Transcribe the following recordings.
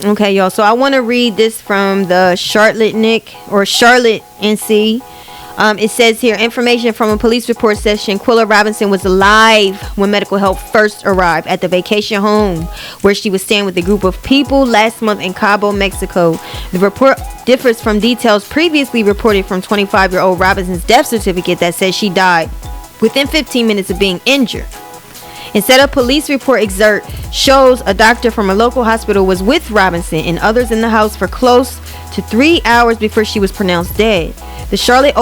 Okay, y'all. So I want to read this from the Charlotte NC. It says here, information from a police report says Shanquilla Robinson was alive when medical help first arrived at the vacation home where she was staying with a group of people last month in Cabo, Mexico. The report differs from details previously reported from 25-year-old Robinson's death certificate that says she died within 15 minutes of being injured. Instead, a police report excerpt shows a doctor from a local hospital was with Robinson and others in the house for close to 3 hours before she was pronounced dead. The Charlotte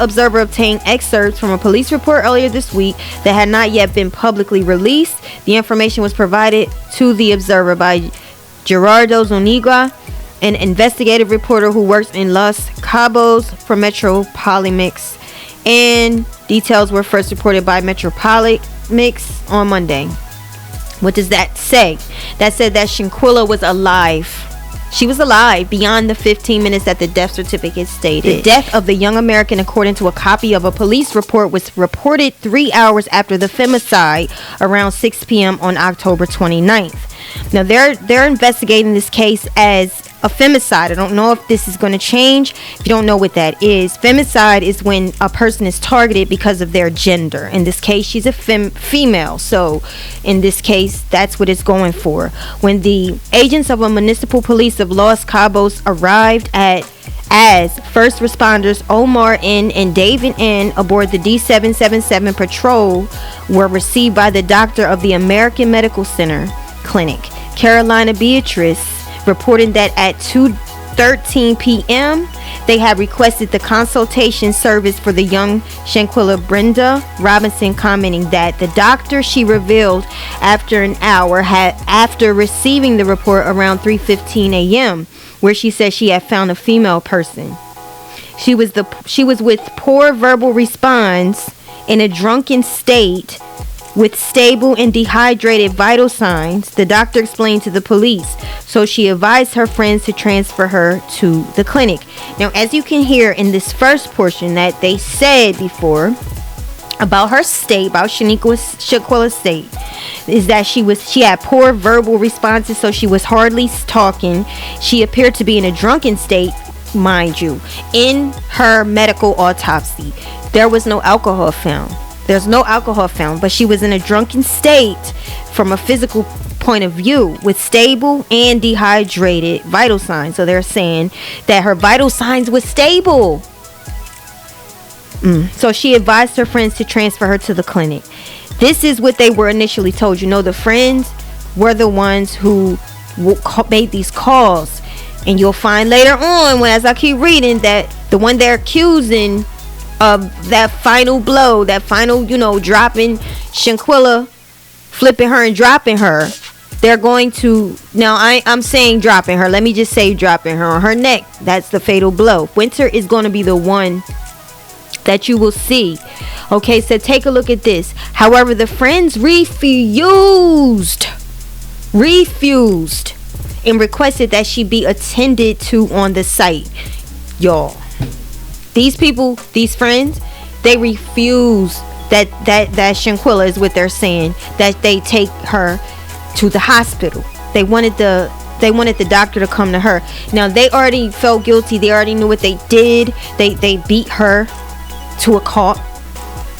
Observer obtained excerpts from a police report earlier this week that had not yet been publicly released. The information was provided to the Observer by Gerardo Zuniga, an investigative reporter who works in Los Cabos for Metropolimix, and details were first reported by Metropolimix on Monday. What does that say? That said that Shanquilla was alive. She was alive beyond the 15 minutes that the death certificate stated. The death of the young American, according to a copy of a police report, was reported 3 hours after the femicide around 6 p.m. on October 29th. Now, they're investigating this case as a femicide. I don't know if this is going to change. If you don't know what that is, femicide is when a person is targeted because of their gender. In this case, she's a female. So in this case, that's what it's going for. When the agents of a municipal police of Los Cabos arrived as first responders Omar N. and David N. aboard the D777 patrol were received by the doctor of the American Medical Center Clinic, Carolina Beatrice, reporting that at 2:13 p.m. they had requested the consultation service for the young Shanquilla Brenda Robinson, commenting that the doctor, she revealed after an hour, after receiving the report around 3:15 a.m., where she said she had found a female person. She was with poor verbal response, in a drunken state, with stable and dehydrated vital signs, the doctor explained to the police. So she advised her friends to transfer her to the clinic. Now, as you can hear in this first portion that they said before about her state, about Shanquilla's state, is that she had poor verbal responses, so she was hardly talking. She appeared to be in a drunken state, mind you. In her medical autopsy, there was no alcohol found. There's no alcohol found, but she was in a drunken state from a physical point of view with stable and dehydrated vital signs. So they're saying that her vital signs were stable. So she advised her friends to transfer her to the clinic. This is what they were initially told. You know, the friends were the ones who made these calls. And you'll find later on, when as I keep reading, that the one they're accusing of that final blow, that final, dropping Shanquilla, flipping her and dropping her, they're going to, now I'm saying dropping her, let me just say dropping her on her neck, that's the fatal blow. Winter is going to be the one that you will see. Okay, so take a look at this. However, the friends refused and requested that she be attended to on the site. Y'all, these people, these friends, they refuse that Shanquilla is what they're saying, that they take her to the hospital. They wanted the doctor to come to her. Now, they already felt guilty. They already knew what they did. They beat her to a cop.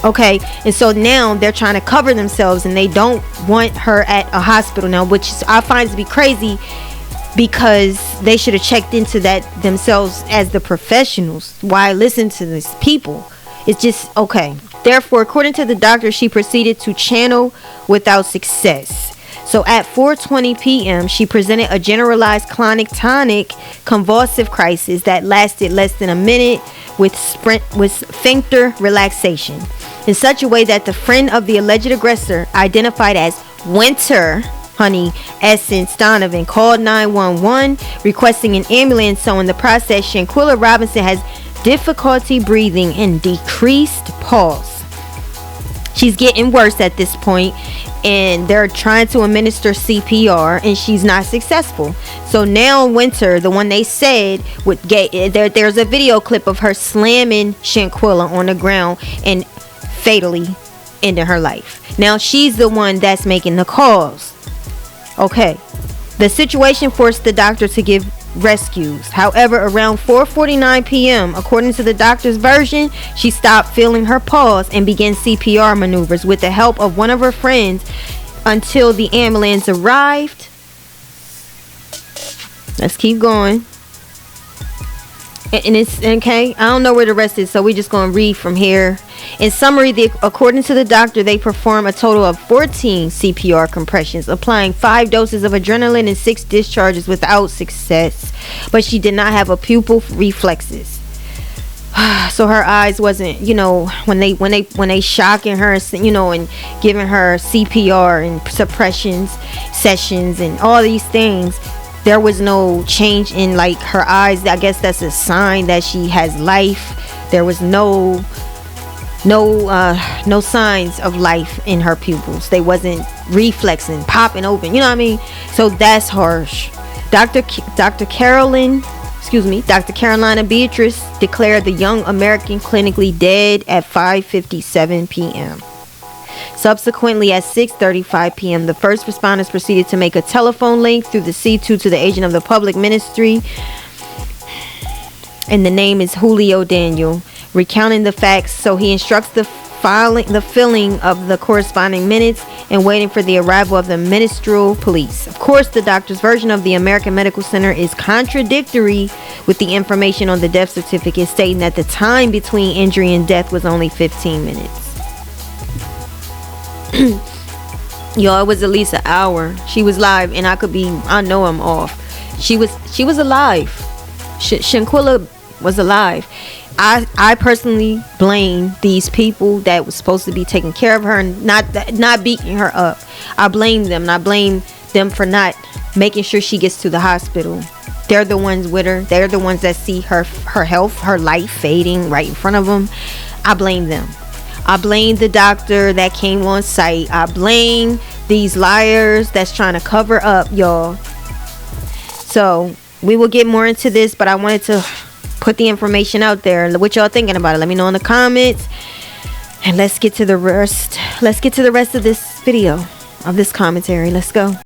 Okay, and so now they're trying to cover themselves, and they don't want her at a hospital now, which I find to be crazy, because they should have checked into that themselves as the professionals. Why listen to these people? It's just okay. Therefore, according to the doctor, she proceeded to channel without success. So at 4:20 p.m., she presented a generalized clonic-tonic convulsive crisis that lasted less than a minute with sphincter relaxation, in such a way that the friend of the alleged aggressor, identified as Winter Honey Essence Donovan, called 911 requesting an ambulance. So in the process, Shanquilla Robinson has difficulty breathing and decreased pulse. She's getting worse at this point, and they're trying to administer CPR, and she's not successful. So now Winter, the one they said would get there's a video clip of her slamming Shanquilla on the ground and fatally ending her life. Now she's the one that's making the calls. Okay, The situation forced the doctor to give rescues. However, around 4:49 p.m., according to the doctor's version, she stopped feeling her pulse and began CPR maneuvers with the help of one of her friends until the ambulance arrived. Let's keep going. And it's okay. I don't know where the rest is, so we're just going to read from here. In summary, according to the doctor, they performed a total of 14 CPR compressions, applying 5 doses of adrenaline and 6 discharges without success. But she did not have a pupil reflexes. So her eyes wasn't, when they shocking her, and giving her CPR and suppressions sessions and all these things, there was no change in like her eyes. I guess that's a sign that she has life. There was no signs of life in her pupils. They wasn't reflexing, popping open. You know what I mean? So that's harsh. Dr. Carolina Beatrice declared the young American clinically dead at 5:57 p.m. Subsequently, at 6:35 p.m., the first responders proceeded to make a telephone link through the C2 to the agent of the public ministry, and the name is Julio Daniel, recounting the facts. So he instructs the filling of the corresponding minutes and waiting for the arrival of the ministerial police. Of course, the doctor's version of the American Medical Center is contradictory with the information on the death certificate, stating that the time between injury and death was only 15 minutes. Y'all, it was at least an hour. She was live, and I know I'm off. She was alive. Shanquilla was alive. I personally blame these people that was supposed to be taking care of her and not beating her up. I blame them, and I blame them for not making sure she gets to the hospital. They're the ones with her. They're the ones that see her health, her life fading right in front of them. I blame them. I blame the doctor that came on site. I blame these liars that's trying to cover up, y'all. So we will get more into this, but I wanted to put the information out there. What y'all thinking about it? Let me know in the comments. And let's get to the rest. Let's get to the rest of this video, of this commentary. Let's go.